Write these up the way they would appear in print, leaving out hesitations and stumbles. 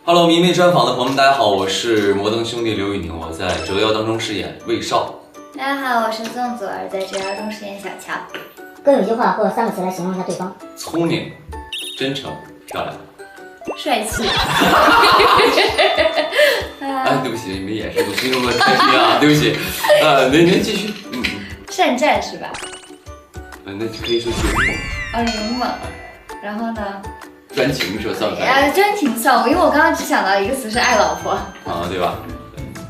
Hello， 迷妹专访的朋友们，大家好，我是摩登兄弟刘宇宁，我在《折腰》当中饰演魏少。大家好，我是宋祖儿，在《折腰》中饰演小乔。各用一句话或3个词来形容一下对方：聪明、真诚、漂亮、帅气。哎，对不起，你们眼神都形容的太低啊，对不起。您继续。善战是吧？那可以说勇猛。勇猛。然后呢？专情说算不算？专情算，因为我刚刚只想到一个词是爱老婆。对吧？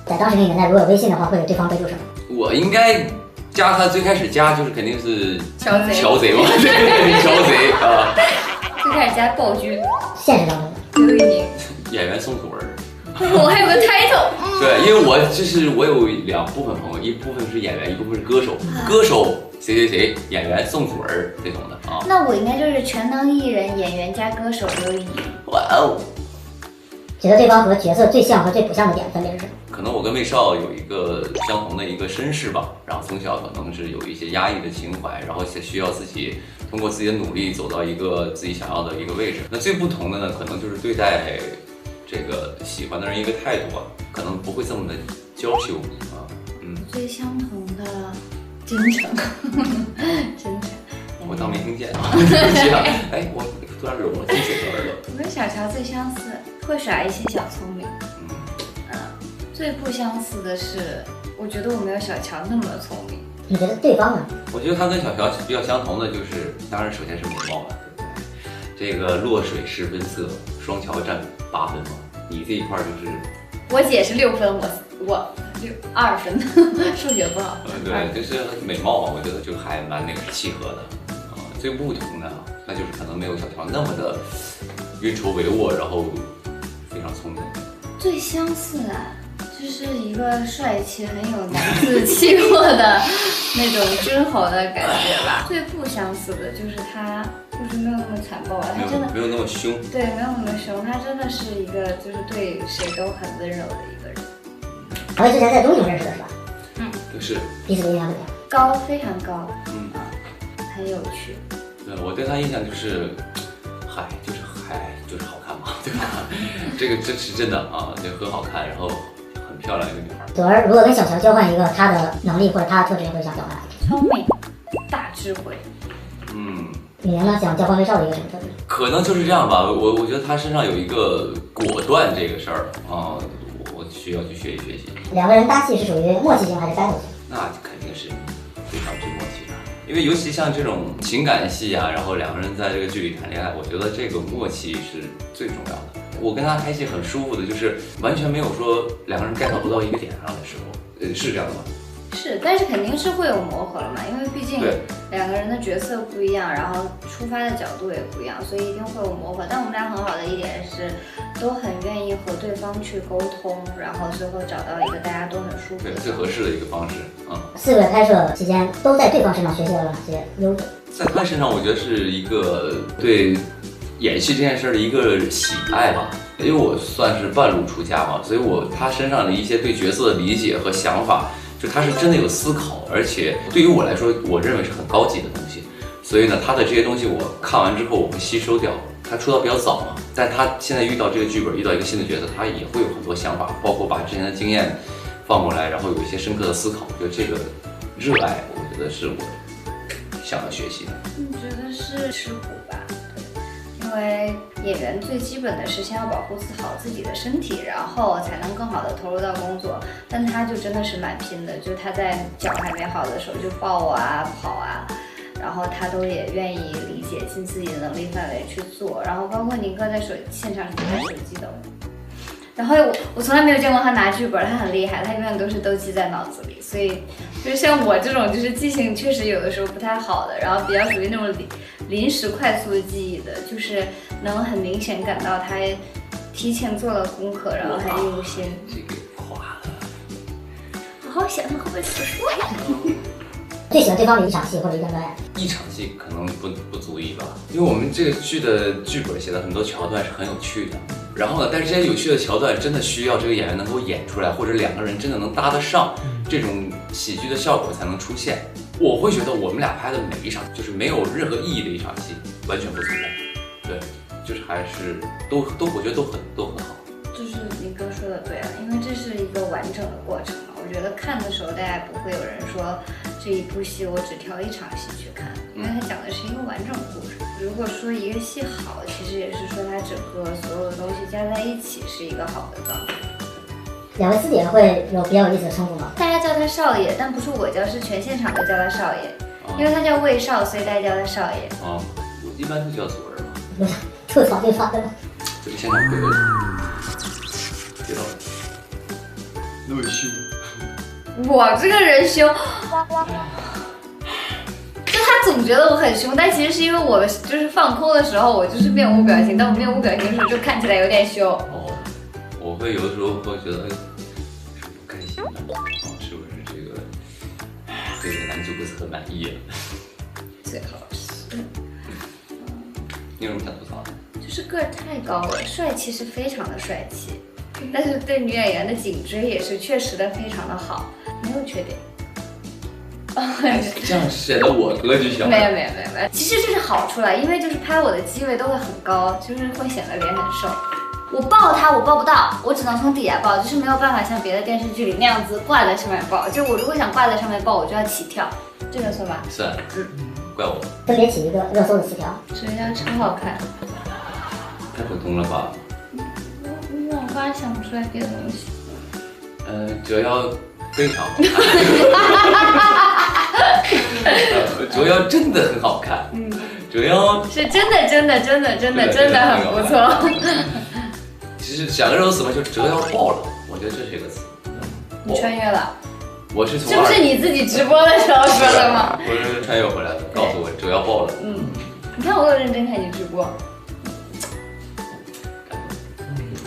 在当时那个年代，如果有微信的话，会给对方备注什么？我应该加他，最开始加就是肯定是乔贼嘛，对，乔贼啊。最开始加暴君。现实当中刘宇宁。演员宋祖儿。我还有个 title。对，因为我有2部分朋友，一部分是演员，一部分是歌手。歌手谁，演员宋祖儿这种的啊。那我应该就是全能艺人、演员加歌手刘宇宁。哇哦！觉得对方和角色最像和最不像的点分别是什么？可能我跟魏少有一个相同的一个身世吧，然后从小可能是有一些压抑的情怀，然后需要自己通过自己的努力走到一个自己想要的一个位置。那最不同的呢，可能就是对待这个喜欢的人一个态度啊，可能不会这么的娇羞啊。最相同的真诚，真诚。我当没听见啊，对不起啊。哎，我突然惹我自己嘴唇了。我跟小乔最相似，会耍一些小聪明。最不相似的是，我觉得我没有小乔那么聪明。你觉得对方呢？我觉得他跟小乔比较相同的就是，当然首先是美貌了，对不对？这个落水10分色，双乔占8分嘛。你这一块就是，我姐是6分，我2分，数学不好。对，就是美貌嘛，我觉得就还蛮契合的。最不同的那就是可能没有小乔那么的运筹帷幄，然后非常聪明。最相似啊，就是一个帅气、很有男子气魄的那种君侯的感觉吧。最不相似的就是他，就是没有那么残暴啊，他真的没有那么凶。对，没有那么凶，他真的是一个就是对谁都很温柔的一个人。2位之前在东营认识的是吧？是。彼此的印象怎么样？高，非常高。很有趣。对，我对他印象就是，就是好看嘛，对吧？这是真的啊，就很好看，然后很漂亮一个女孩。祖儿如果跟小乔交换一个他的能力或者他的特质，会想交换哪聪明，大智慧。李宁呢，想交换魏少的一个什么特质？可能就是这样吧，我觉得他身上有一个果断这个事儿啊，我需要去学习。2个人搭戏是属于默契型还是 battle 型？那肯定是非常之默契的，因为尤其像这种情感戏啊，然后2个人在这个剧里谈恋爱，我觉得这个默契是最重要的。我跟他拍戏很舒服的，就是完全没有说2个人 get 不到一个点上的时候，是这样的吗？是，但是肯定是会有磨合了嘛，因为毕竟2个人的角色不一样，然后出发的角度也不一样，所以一定会有磨合。但我们俩很好的一点是，都很愿意和对方去沟通，然后最后找到一个大家都很舒服的最合适的一个方式。4个月拍摄期间，都在对方身上学习到了哪些优点？在他身上，我觉得是一个对演戏这件事的一个喜爱吧，因为我算是半路出家嘛，所以他身上的一些对角色的理解和想法，就他是真的有思考，而且对于我来说，我认为是很高级的东西。所以呢，他的这些东西我看完之后我会吸收掉。他出道比较早嘛，但他现在遇到这个剧本，遇到一个新的角色，他也会有很多想法，包括把之前的经验放过来，然后有一些深刻的思考。我觉得这个热爱，我觉得是我想要学习的。我觉得是吃苦吧，对，因为演员最基本的是先要保护好自己的身体，然后才能更好的投入到工作。但他就真的是蛮拼的，就他在脚还没好的时候就抱啊跑啊，然后他都也愿意理解，尽自己的能力范围去做。然后包括宁哥在现场是不带手机的。然后我从来没有见过他拿剧本，他很厉害，他永远都记在脑子里。所以就是像我这种就是记性确实有的时候不太好的，然后比较属于那种临时快速的记忆的，就是能很明显感到他提前做了功课，然后很用心。这个夸了，好好想想会不会出错呀？最喜欢对方的一场戏或者一段表演？一场戏可能不足以吧，因为我们这个剧的剧本写的很多桥段是很有趣的。然后呢，但是这些有趣的桥段真的需要这个演员能够演出来，或者2个人真的能搭得上，这种喜剧的效果才能出现。我会觉得我们俩拍的每一场就是没有任何意义的一场戏，完全不存在。对，就是还是我觉得都很好。的对啊，因为这是一个完整的过程嘛。我觉得看的时候，大家不会有人说这一部戏我只挑一场戏去看，因为它讲的是一个完整的故事。如果说一个戏好，其实也是说它整个所有的东西加在一起是一个好的状态。两位师姐会有比较有意思的称呼吗？大家叫他少爷，但不是我叫，是全现场都叫他少爷，因为他叫魏少，所以大家叫他少爷。啊，我一般都叫左儿嘛。有啥吐槽就发生了。这个现场会有别到那么凶。我这个人凶，就他总觉得我很凶，但其实是因为我就是放空的时候，我就是面无表情，但我面无表情的时候就看起来有点凶。哦，我会有的时候会觉得，是不开心的，是不是这个对这个男主不是很满意？最好是，你有什么想吐槽的？就是个儿太高了，帅气是非常的帅气，但是对女演员的颈椎也是确实的非常的好，没有缺点。这样显得我格局小。没有，其实这是好处了，因为就是拍我的机位都会很高，就是会显得脸很瘦。我抱他，我抱不到，我只能从底下抱，就是没有办法像别的电视剧里那样子挂在上面抱。就我如果想挂在上面抱，我就要起跳，这个算吧？是，怪我。分别起一个热搜的词条。舌尖超好看。太普通了吧？我发现想不出来别的东西。折腰非常好看。折腰真的很好看。折腰是真的很不错。其实想个热词嘛，就折腰爆了，我觉得这是一个词。你穿越了？我是从这不是你自己直播的时候说的吗？我是穿越回来的，告诉我折腰爆了。你看我有认真看你直播。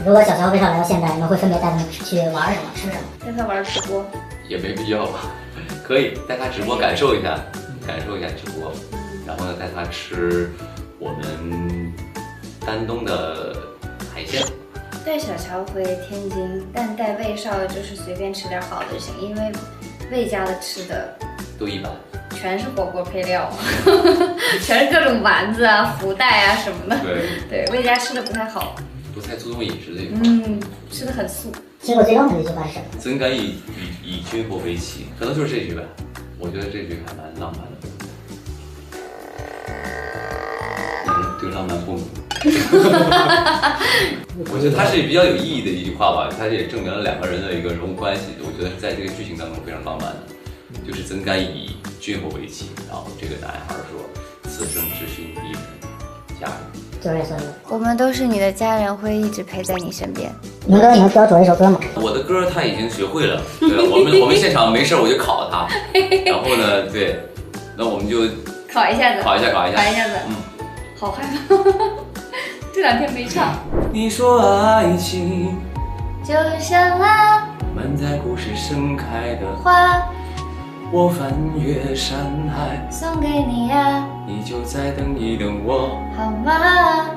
如果小乔为啥来到现代，你们会分别带他们去玩什么、吃什么？带他玩直播也没必要吧？可以带他直播感受一下直播，然后呢带他吃我们丹东的海鲜。带小乔回天津，但带魏少就是随便吃点好的就行，因为魏家的吃的都一般，全是火锅配料，全是各种丸子啊、福袋啊什么的。对，魏家吃的不太好，不太注重饮食这一块。吃的很素。吃过最浪漫的一句话是什么？怎敢以君侯为妻？可能就是这句呗。我觉得这句还蛮浪漫的。对浪漫不明。我觉得它是比较有意义的一句话吧，它也证明了两个人的一个人物关系。我觉得是在这个剧情当中非常浪漫的，就是怎敢以君侯为妻，然后这个男孩说：“此生只许你一人嫁人。”就是这个。我们都是你的家人，会一直陪在你身边。明哥，你能给我组一首歌吗？我的歌他已经学会了，对，我们现场没事我就考他，然后呢，对，那我们就考一下子，考一下子，好害怕，这两天没唱。你说爱情就像啊满载故事盛开的花，我翻越山海送给你呀，你就再等一等我，好吗？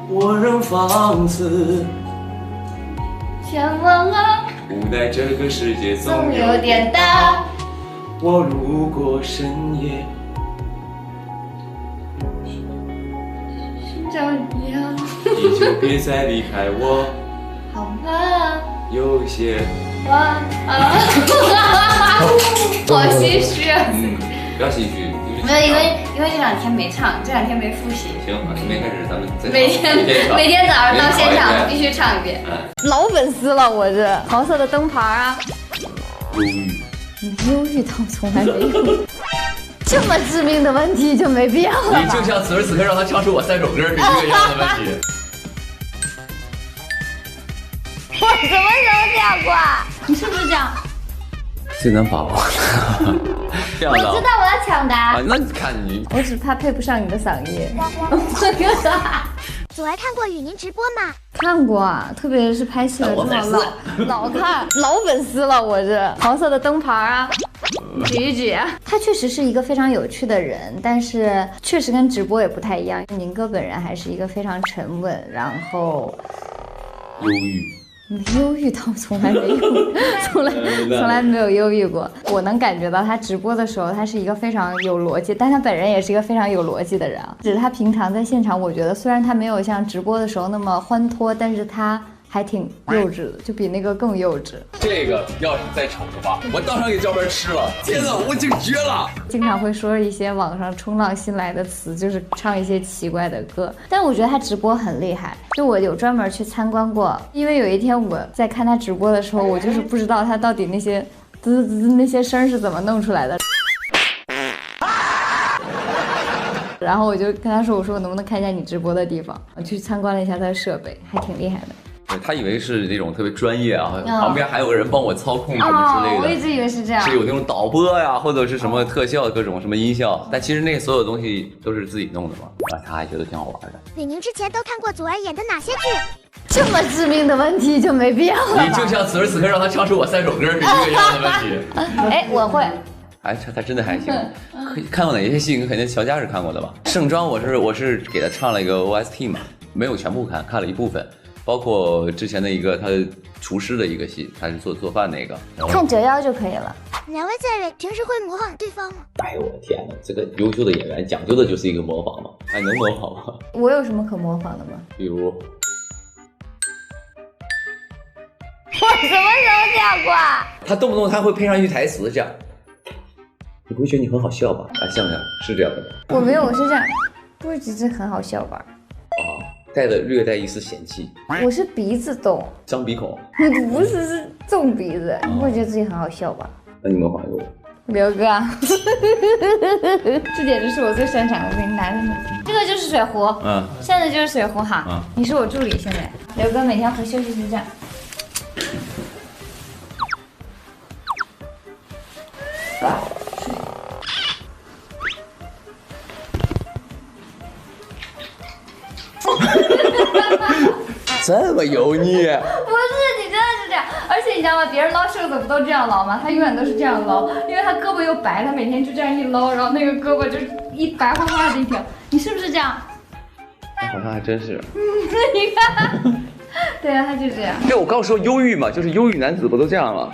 我仍放肆前往啊，无奈这个世界总有点大。我路过深夜，寻找你啊，你就别再离开我，好吗？有些晚安。好唏嘘啊！不要唏嘘，没有，因为这两天没唱，这两天没复习。行，明天开始咱们再每天早上到现场必须唱一遍。老粉丝了，我这黄色的灯牌啊。忧郁，忧郁倒从来没有。这么致命的问题就没必要了吧？你就像此时此刻让他唱出我3首歌是一个一样的问题。我什么时候这样过啊？你是不是这样？最难把握。这样的。我知道我要抢答。那你看你，我只怕配不上你的嗓音。祖儿看过与您直播吗？看过啊，特别是拍戏了之后老看，老粉丝了。我这黄色的灯牌啊，举一举。他确实是一个非常有趣的人，但是确实跟直播也不太一样。宁哥本人还是一个非常沉稳，然后忧郁。忧郁倒从来没有，从来没有忧郁过。我能感觉到他直播的时候，他是一个非常有逻辑，但他本人也是一个非常有逻辑的人啊。只是他平常在现场，我觉得虽然他没有像直播的时候那么欢脱，但是他还挺幼稚的，就比那个更幼稚。这个要是再瞅着吧，我当场给教班吃了。天哪，我已经绝了！经常会说一些网上冲浪新来的词，就是唱一些奇怪的歌。但我觉得他直播很厉害，就我有专门去参观过，因为有一天我在看他直播的时候，我就是不知道他到底那些滋滋那些声是怎么弄出来的。然后我就跟他说，我说我能不能看一下你直播的地方？我去参观了一下他的设备，还挺厉害的。他以为是那种特别专业啊，旁边还有个人帮我操控什么之类的。我一直以为是这样，是有那种导播呀，或者是什么特效、各种什么音效，但其实那所有东西都是自己弄的嘛。啊，他还觉得挺好玩的。李宁之前都看过祖儿演的哪些剧？这么致命的问题就没必要了。你就像此时此刻让他唱出我3首歌是一个样的问题。哎，我会。哎，他真的还行。看过哪些戏？肯定乔家是看过的吧？盛装我是给他唱了一个 OST 嘛，没有全部看，看了一部分。包括之前的一个他厨师的一个戏，他是做饭那个，看折腰就可以了。两位在位平时会模仿对方吗？哎呦我的天哪，这个优秀的演员讲究的就是一个模仿嘛，还能模仿吗？我有什么可模仿的吗？比如，我什么时候讲过？他动不动他会配上一句台词，这样，你不会觉得你很好笑吧？啊，像不像？是这样的吗？我没有，我是这样，不是只是很好笑吧？略带一丝嫌弃，我是鼻子动，张鼻孔。你不是动鼻子，你会觉得自己很好笑吧？那你模仿一个我。刘哥，这简直是我最擅长的，我给你拿着呢。这个就是水壶，现在就是水壶哈。你是我助理，现在刘哥每天回休息就这样。这么油腻？不是，你真的是这样，而且你知道吗？别人捞袖子不都这样捞吗？他永远都是这样捞，因为他胳膊又白，他每天就这样一捞，然后那个胳膊就一白花花的一条。你是不是这样？好像还真是。你看，对啊，他就这样。对，我刚说忧郁嘛，就是忧郁男子不都这样吗？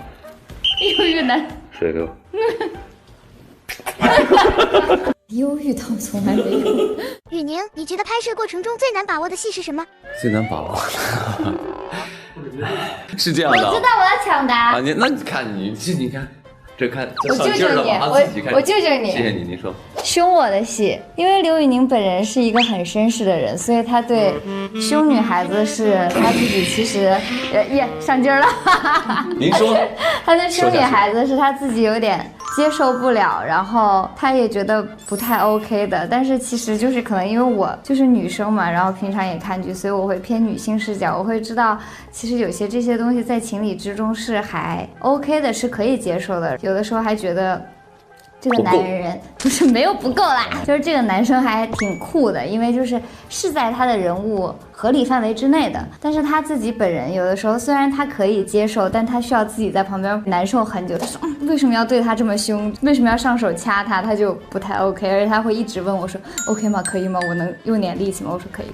忧郁男。水哥。忧郁倒从来没有。雨宁，你觉得拍摄过程中最难把握的戏是什么？最难把握是这样的。我知道我要抢答。啊，那你看你看，这看我救救你，我救救你。谢谢你，您说。凶我的戏，因为刘宇宁本人是一个很绅士的人，所以他对凶女孩子是他自己其实上劲儿了。您说。他对凶女孩子是他自己有点接受不了，然后他也觉得不太 OK 的，但是其实就是可能因为我就是女生嘛，然后平常也看剧，所以我会偏女性视角，我会知道其实有些这些东西在情理之中是还 OK 的，是可以接受的，有的时候还觉得这个男人不是没有不够啦，就是这个男生还挺酷的，因为是在他的人物合理范围之内的，但是他自己本人有的时候虽然他可以接受，但他需要自己在旁边难受很久。他说，为什么要对他这么凶？为什么要上手掐他？他就不太 OK， 而且他会一直问我说 OK 吗？可以吗？我能用点力气吗？我说可以。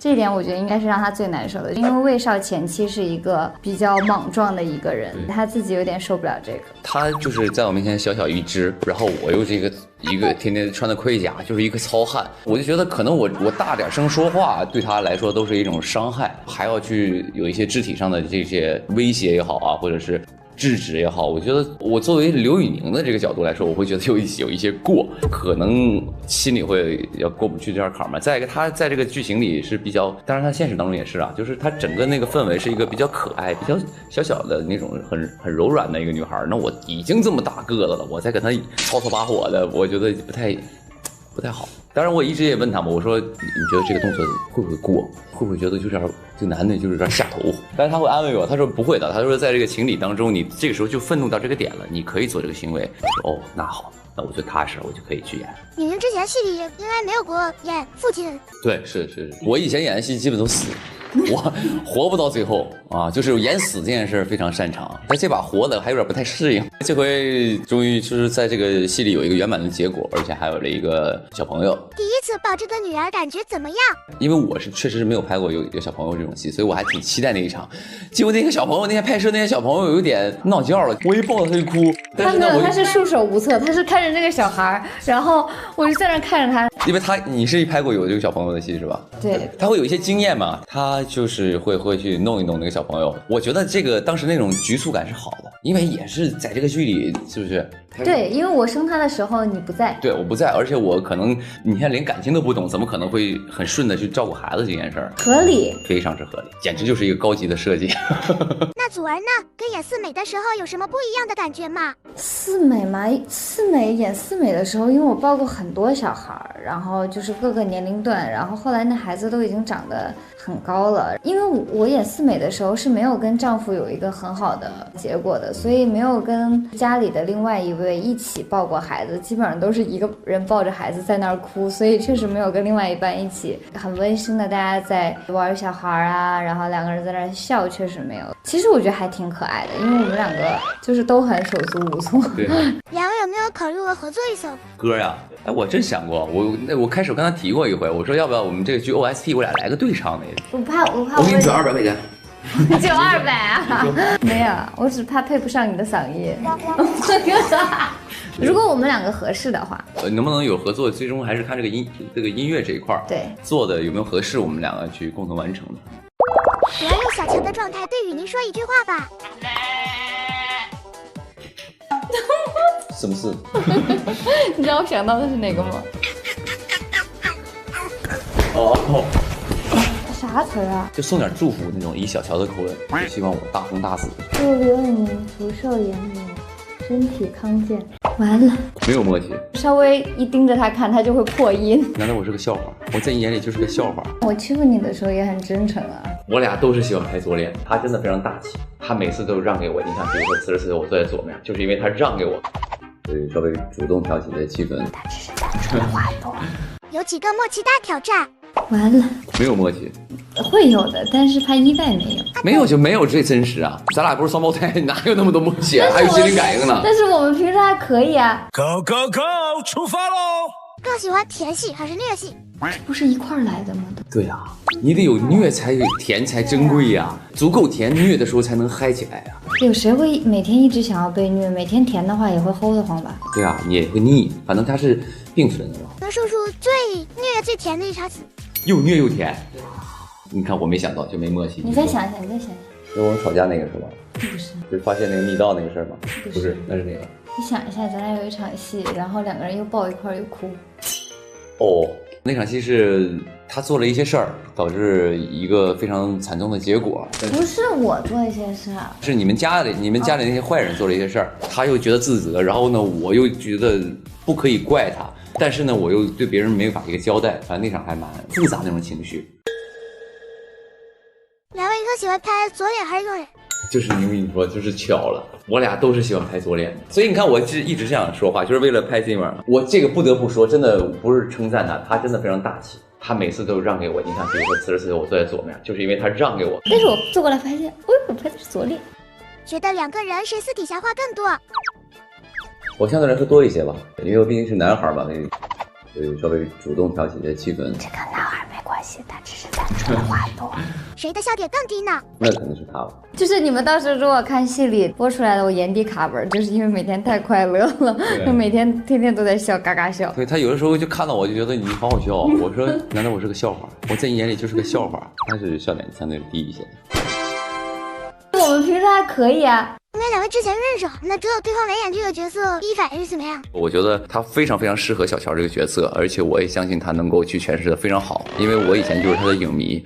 这一点我觉得应该是让他最难受的，因为魏少前期是一个比较莽撞的一个人，他自己有点受不了这个。他就是在我面前小小一只，然后我又一个天天穿的盔甲，就是一个糙汉，我就觉得可能我大点声说话对他来说都是一种伤害，还要去有一些肢体上的这些威胁也好啊，或者是制止也好，我觉得我作为刘宇宁的这个角度来说，我会觉得有一些过，可能心里会要过不去这段坎嘛。再一个，他在这个剧情里是比较，当然他现实当中也是啊，就是他整个那个氛围是一个比较可爱、比较小小的那种很柔软的一个女孩。那我已经这么大个子了，我再跟他吵把火的，我觉得不太好。当然我一直也问他嘛，我说你觉得这个动作会不会过，会不会觉得有点这男的就是有点下头？但是他会安慰我，他说不会的，他说在这个情理当中，你这个时候就愤怒到这个点了，你可以做这个行为。哦，那好，那我就踏实，我就可以去演。雨宁之前戏里应该没有过演父亲。对，是，我以前演的戏基本都死。我活不到最后啊，就是演死这件事非常擅长，但这把活的还有点不太适应。这回终于就是在这个戏里有一个圆满的结果，而且还有了一个小朋友。第一次抱这个女儿感觉怎么样？因为我是确实是没有拍过有小朋友这种戏，所以我还挺期待那一场。结果那个小朋友那天拍摄那些小朋友有点闹觉了，我一抱他就哭。但是呢，他是束手无策，他是看着那个小孩，然后我就在那看着他。因为你是拍过有这个小朋友的戏是吧？对，他会有一些经验嘛，他就是会去弄一弄那个小朋友。我觉得这个当时那种局促感是好的，因为也是在这个剧里，是不是？对，因为我生他的时候你不在。对，我不在，而且我可能你看连感情都不懂，怎么可能会很顺的去照顾孩子这件事儿？合理，非常之合理，简直就是一个高级的设计。那祖儿呢？跟演四美的时候有什么不一样的感觉吗？四美嘛，演四美的时候，因为我抱过很多小孩，然后就是各个年龄段，然后后来那孩子都已经长得很高了。因为我演四美的时候是没有跟丈夫有一个很好的结果的，所以没有跟家里的另外一位一起抱过孩子，基本上都是一个人抱着孩子在那儿哭，所以确实没有跟另外一半一起很温馨的大家在玩小孩啊，然后两个人在那儿笑，确实没有。其实我觉得还挺可爱的，因为我们两个就是都很手足无措。对，两位有没有考虑过合作一首歌呀？哎，我真想过，我开始跟他提过一回，我说要不要我们这个剧 OST 我俩来个对唱的？我怕我给你转200块钱。就200啊？没有，我只怕配不上你的嗓音。如果我们两个合适的话，能不能有合作，最终还是看这个音乐这一块儿，对，做的有没有合适，我们两个去共同完成的。我要用小强的状态对雨宁说一句话吧。什么事？你知道我想到的是哪个吗？哦，啥词儿啊？就送点祝福那种，以小乔的口吻，就希望我大红大紫。祝刘宇宁福寿延年，身体康健。完了，没有默契，稍微一盯着他看，他就会破音。难道我是个笑话？我在你眼里就是个笑话。我欺负你的时候也很真诚啊。我俩都是喜欢拍左脸，他真的非常大气，他每次都让给我。你看，比如说此时此刻我坐在左面，就是因为他让给我，所以稍微主动挑起的气氛。他只是单纯的话多。有几个默契大挑战。完了，没有默契，会有的，但是怕一代没有。没有就没有这真实啊！咱俩不是双胞胎，哪有那么多默契啊？还有心灵感应呢。但是我们平时还可以啊。Go go go， 出发喽！更喜欢甜戏还是虐戏？不是一块儿来的吗？对啊，你得有虐才有甜才珍贵呀，足够甜虐的时候才能嗨起来呀。有谁会每天一直想要被虐？每天甜的话也会齁得慌吧？对啊，你也会腻，反正它是并存的嘛。能说出最虐最甜的一场戏？又虐又甜，你看我没想到就没默契。你再想一想，你再想一想。是我们吵架那个是吧？不是，就是发现那个密道那个事儿吗？不是，那是哪个？你想一下，咱俩有一场戏，然后两个人又抱一块儿又哭。哦，那场戏是他做了一些事儿，导致一个非常惨重的结果。不是我做一些事儿，是你们家里那些坏人做了一些事儿，他又觉得自责，然后呢，我又觉得不可以怪他，但是呢，我又对别人没有把一个交代，反正那场还蛮复杂那种情绪。两位更喜欢拍左脸还是右脸？就是你跟你说，就是巧了，我俩都是喜欢拍左脸，所以你看，我是一直这样说话，就是为了拍这面。我这个不得不说，真的不是称赞他，他真的非常大气，他每次都让给我。你看，比如说此时此刻我坐在左面，就是因为他让给我。但是我坐过来发现，我拍的是左脸。觉得两个人谁私底下话更多？我相对来说多一些吧，因为我毕竟是男孩嘛，所以稍微主动挑起的气氛。这跟男孩没关系，他只是单纯的话多。谁的笑点更低呢？那肯定是他吧。就是你们到时候如果看戏里播出来的我眼底卡本，就是因为每天太快乐了，就每天天天都在笑，嘎嘎笑。对，他有的时候就看到我就觉得你好好笑，我说难道我是个笑话？我在你眼里就是个笑话，他是笑点相对低一些。我们平时还可以啊。你们两位之前认识，那知道对方来演这个角色第一反应是怎么样？我觉得他非常非常适合小乔这个角色，而且我也相信他能够去诠释的非常好，因为我以前就是他的影迷，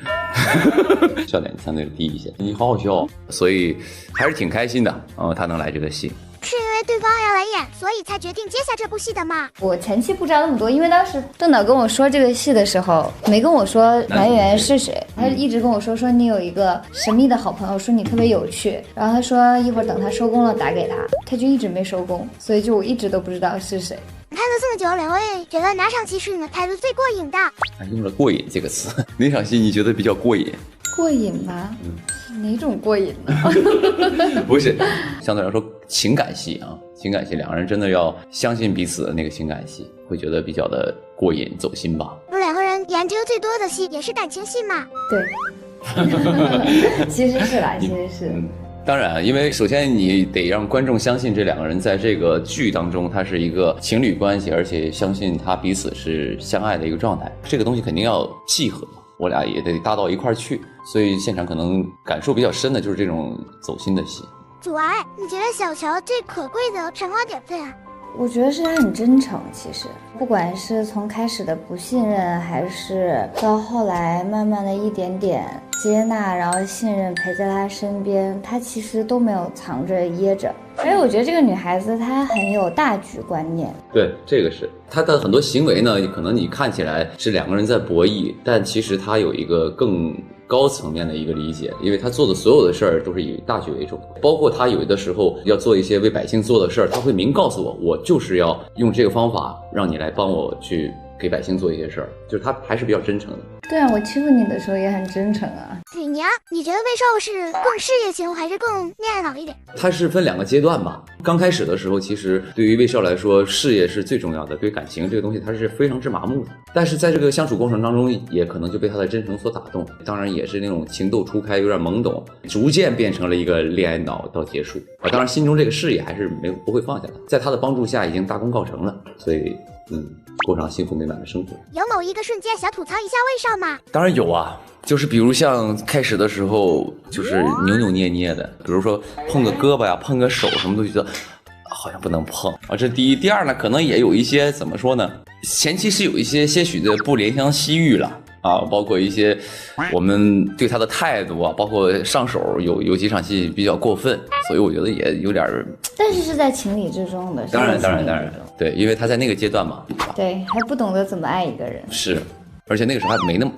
笑点相对低一些。你好好笑，所以还是挺开心的。他能来这个戏。是因为对方要来演，所以才决定接下这部戏的吗？我前期不知道那么多，因为当时邓导跟我说这个戏的时候，没跟我说男演员是谁，他一直跟我说你有一个神秘的好朋友，说你特别有趣，然后他说一会儿等他收工了打给他，他就一直没收工，所以就我一直都不知道是谁。拍了这么久，两位觉得哪场戏是你们拍的最过瘾的？还用了过瘾这个词，哪场戏你觉得比较过瘾？过瘾吗？哪种过瘾呢？不是，相对来说情感戏啊，情感戏两个人真的要相信彼此的那个情感戏，会觉得比较的过瘾走心吧。不男只有最多的戏也是感情戏嘛。对，其实是啦，其实是。当然，因为首先你得让观众相信这两个人在这个剧当中，他是一个情侣关系，而且相信他彼此是相爱的一个状态。这个东西肯定要契合，我俩也得搭到一块儿去。所以现场可能感受比较深的就是这种走心的戏。祖儿，你觉得小乔最可贵的闪光点在哪？我觉得是他很真诚，其实不管是从开始的不信任，还是到后来慢慢的一点点接纳，然后信任陪在他身边，他其实都没有藏着掖着。而且我觉得这个女孩子她很有大局观念。对，这个是她的很多行为呢，可能你看起来是两个人在博弈，但其实她有一个更高层面的一个理解，因为他做的所有的事儿都是以大局为重，包括他有的时候要做一些为百姓做的事儿，他会明告诉我，我就是要用这个方法让你来帮我去给百姓做一些事儿，就是他还是比较真诚的。对啊，我欺负你的时候也很真诚啊。对你啊，你觉得魏少是更事业型还是更恋爱脑一点？他是分两个阶段吧。刚开始的时候，其实对于魏少来说，事业是最重要的，对感情这个东西他是非常之麻木的。但是在这个相处过程当中，也可能就被他的真诚所打动，当然也是那种情窦初开，有点懵懂，逐渐变成了一个恋爱脑到结束啊。当然心中这个事业还是不会放下的，在他的帮助下已经大功告成了，所以过上幸福美满的生活。有某一个瞬间想吐槽一下魏少吗？当然有啊，就是比如像开始的时候就是扭扭捏捏的，比如说碰个胳膊呀、碰个手什么都觉得好像不能碰啊，这第一。第二呢，可能也有一些怎么说呢，前期是有一些些许的不怜香惜玉了啊，包括一些我们对他的态度啊，包括上手有几场戏比较过分，所以我觉得也有点但是是在情理之中的。当然，对，因为他在那个阶段嘛，对，还不懂得怎么爱一个人。是，而且那个时候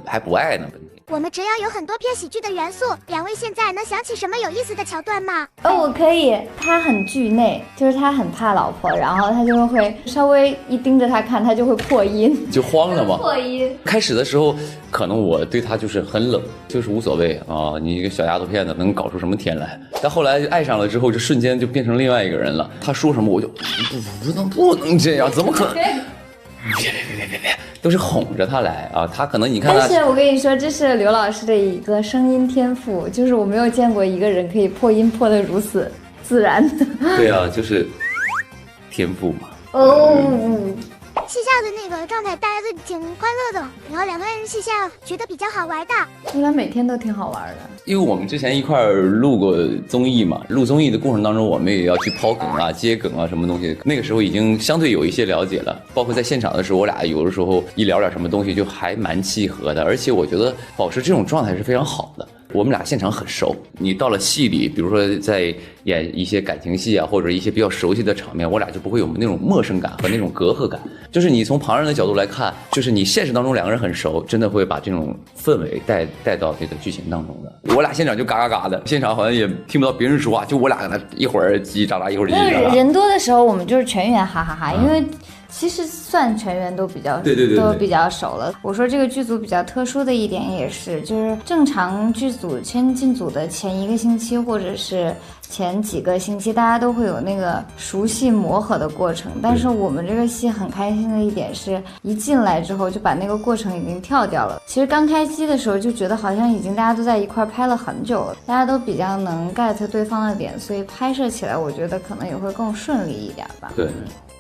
还不爱呢。我们只要有很多偏喜剧的元素，两位现在能想起什么有意思的桥段吗？我可以。他很惧内，就是他很怕老婆，然后他就会稍微一盯着他看，他就会破音，就慌了嘛。破音。开始的时候，可能我对他就是很冷，就是无所谓啊，你一个小丫头片子能搞出什么天来？但后来爱上了之后，就瞬间就变成另外一个人了。他说什么我就不能这样，怎么可能？别，都是哄着他来啊！他可能你看他，但是我跟你说，这是刘老师的一个声音天赋，就是我没有见过一个人可以破音破得如此自然的。对啊，就是天赋嘛。戏下的那个状态，大家都挺欢乐的，然后两个人戏下觉得比较好玩的。原来每天都挺好玩的。因为我们之前一块儿录过综艺嘛，录综艺的过程当中，我们也要去抛梗啊、接梗啊什么东西。那个时候已经相对有一些了解了，包括在现场的时候，我俩有的时候一聊点什么东西就还蛮契合的，而且我觉得保持这种状态是非常好的。我们俩现场很熟，你到了戏里，比如说在演一些感情戏啊，或者一些比较熟悉的场面，我俩就不会有那种陌生感和那种隔阂感。就是你从旁人的角度来看，就是你现实当中两个人很熟，真的会把这种氛围带到这个剧情当中的。我俩现场就嘎嘎嘎的，现场好像也听不到别人说话，就我俩一会儿叽叽喳喳，一会儿叽叽喳喳。人多的时候，我们就是全员哈哈哈，因为其实算全员都比较对都比较熟了。我说这个剧组比较特殊的一点也是，就是正常剧组进组的前1个星期或者是前几个星期，大家都会有那个熟悉磨合的过程。但是我们这个戏很开心的一点是，一进来之后就把那个过程已经跳掉了。其实刚开机的时候就觉得好像已经大家都在一块拍了很久了，大家都比较能 get 对方的点，所以拍摄起来我觉得可能也会更顺利一点吧。对。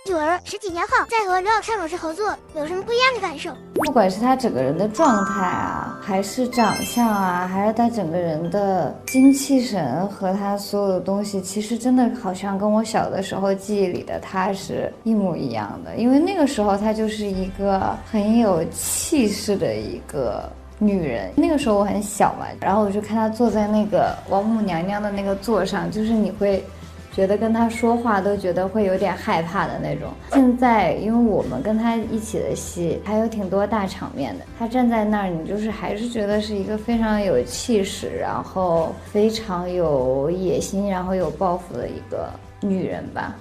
九儿10几年后再和刘老师合作，有什么不一样的感受？不管是他整个人的状态啊，还是长相啊，还是他整个人的精气神和他所有的东西，其实真的好像跟我小的时候记忆里的他是一模一样的。因为那个时候他就是一个很有气势的一个女人。那个时候我很小嘛，然后我就看她坐在那个王母娘娘的那个座上，就是你会觉得跟他说话都觉得会有点害怕的那种。现在因为我们跟他一起的戏还有挺多大场面的，他站在那儿，你就是还是觉得是一个非常有气势，然后非常有野心，然后有抱负的一个女人吧。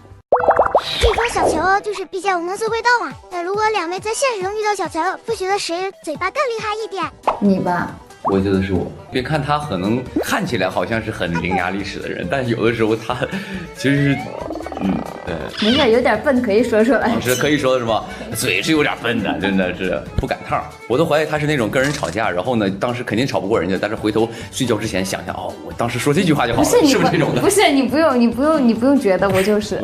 这种小乔就是比较能说会道嘛。那如果两位在现实中遇到小乔，不觉得谁嘴巴更厉害一点？你吧。我觉得是我。别看他可能看起来好像是很伶牙俐齿的人，但有的时候他其实是对。没事，有点笨可以说出来。是可以说的是吗？嘴是有点笨的，真的是不赶趟。我都怀疑他是那种跟人吵架，然后呢，当时肯定吵不过人家，但是回头睡觉之前想想，哦，我当时说这句话就好了，是不是这种的？不是，你不用觉得我就是。